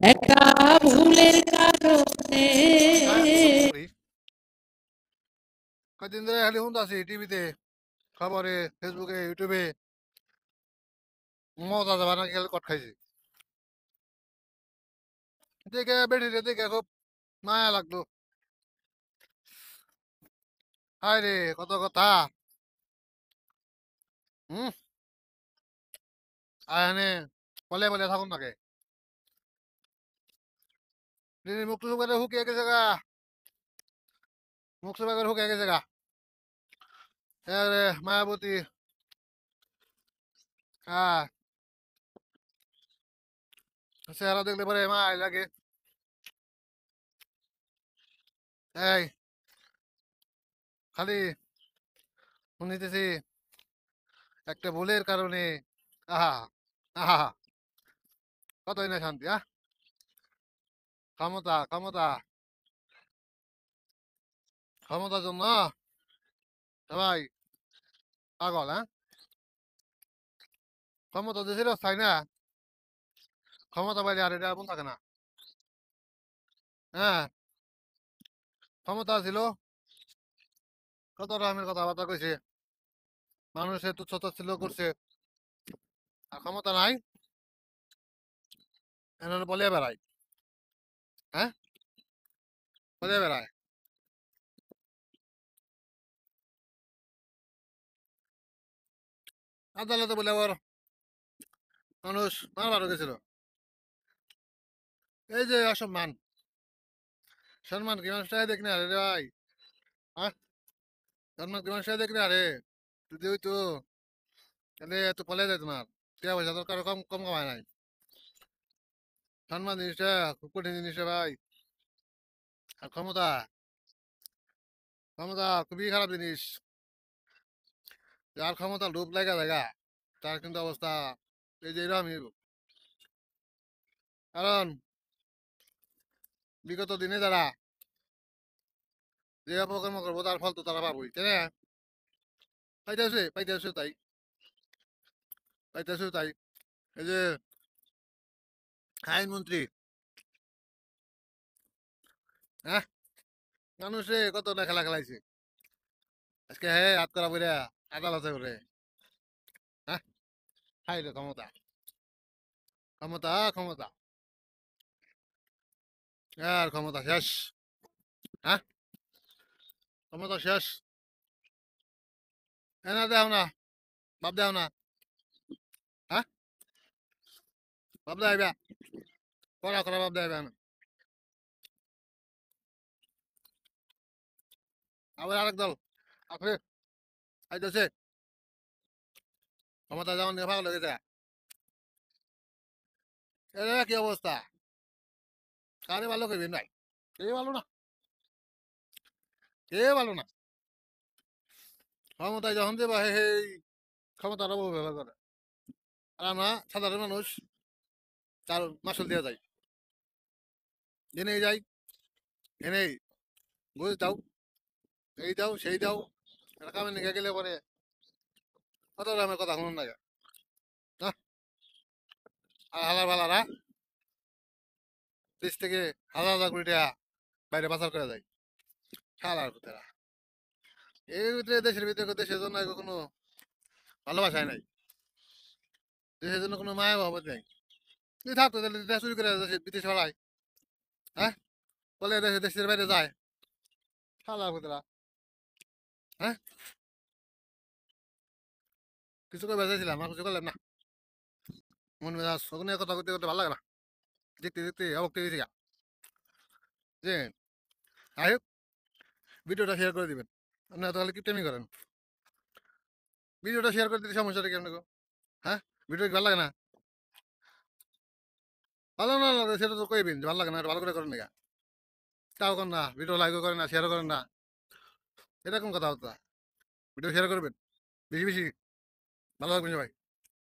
একা ভুলের কারণে কদিন ধরে খালি শুনতাছি টিভিতে খবরে ফেসবুকে ইউটিউবে মজা যাবা নাকি খালি কট খাইছি দেখে বেটিরে দেখে খুব মায়া লাগলো হায় রে কত কথা হুম আয়নে বলে বলে থাকুন নাকি মুখ টুক করে হুকিয়ে গেছে গা মুখ টুক করে হুকিয়ে গেছে গা মায়াবতী হ্যাঁ চেহারা দেখলে পরে মায় লাগে এই খালি শুনিতেছি একটা ভুলের কারণে আহা আহা কতই না শান্তি ক্ষমতা ক্ষমতা ক্ষমতার জন্য সবাই পাগল ক্ষমতা যে ছিল তাই না ক্ষমতা পাইলে আর এটা মন থাকে না হ্যাঁ ক্ষমতা ছিল কত রকমের কথাবার্তা কইছে মানুষের তুচ্ছতাচ্ছিল্য করছে আর ক্ষমতা নাই এনারা বলে বেড়ায় হ্যাঁ বলে বেড়ায় আদালতে বলে আবার মানুষ মারবারও গেছিল এই যে অসম্মান সম্মান কি মানুষটাই দেখ না রে ভাই হ্যাঁ সম্মান কি মানুষটাই দেখ না রে যদি ওই তো তাহলে এত পলে যায় তোমার টাকা পয়সা দরকার কম কম কামায় নাই সম্মান জিনিসটা খুব কঠিন জিনিস রে ভাই আর ক্ষমতা ক্ষমতা খুবই খারাপ জিনিস যার ক্ষমতা লোভ লাগা জায়গা তার কিন্তু অবস্থা এই যে এরকমই হইবো। কারণ বিগত দিনে যারা যে অপকর্ম করবো তার ফল তো তারা পাবোই তাই না পাইতেছে পাইতেছে তাই পাইতেছে তাই এই যে আইনমন্ত্রী হ্যাঁ মানুষে কত না খেলা খেলাইছে আজকে হ্যাঁ হাত করা বইরা আদালতে করে হ্যাঁ হাই রে ক্ষমতা ক্ষমতা ক্ষমতা আর ক্ষমতা শেষ হ্যাঁ ক্ষমতা শেষ এনা দেও না বাপ দেও না হ্যাঁ বাপ দেবা করা করা বাপ দেবা না আবার আরেক দল আপনি আইতেছে ক্ষমতা যেমন নিয়ে ভালো লেগেছে এর কি অবস্থা কারে ভালো করবেন ভাই কে ভালো না কে ভালো না ক্ষমতায় যখন দেবা সেই ক্ষমতার অপব্যবহার করে আর আমরা সাধারণ মানুষ তার মাসুল দেওয়া যায় জেনে যাই এনেই বুঝ দাও এই দাও সেই দাও কামে নিয়ে গেলে পরে কত রকমের কথা শুনুন না না আর হালার বালারা দেশ থেকে হাজার হাজার কোটি টাকা বাইরে পাচার করে যায় হালার ভিতরে এর ভিতরে দেশের ভিতরে দেশের জন্য কোনো ভালোবাসায় নাই দেশের জন্য কোনো মায়া মহব্বত নেই তুই থাকতো তাহলে দেশ চুরি করে বিদেশ ছড়ায় হ্যাঁ বলে দেশের বাইরে যায় হালার ভিতরে হ্যাঁ কিছু করে বেঁচেছিলাম আর কিছু করলাম না মন মেজাজ ওখানে কথা করতে করতে ভালো লাগে না দেখতে দেখতে অবক্তি গেছি যে যাই হোক ভিডিওটা শেয়ার করে দিবেন আপনারা তাহলে কি টেমি করেন ভিডিওটা শেয়ার করে দিতে সমস্যাটা কেমন গো হ্যাঁ ভিডিও ভালো লাগে না ভালো না লাগে সেটা তো কইবেন যে ভালো লাগে না এটা ভালো করে করেন না তাও করেন না ভিডিও লাইকও করেন না শেয়ারও করেন না এটা কোন কথা হতো ভিডিও শেয়ার করবেন বেশি বেশি ভালো থাকবেন সবাই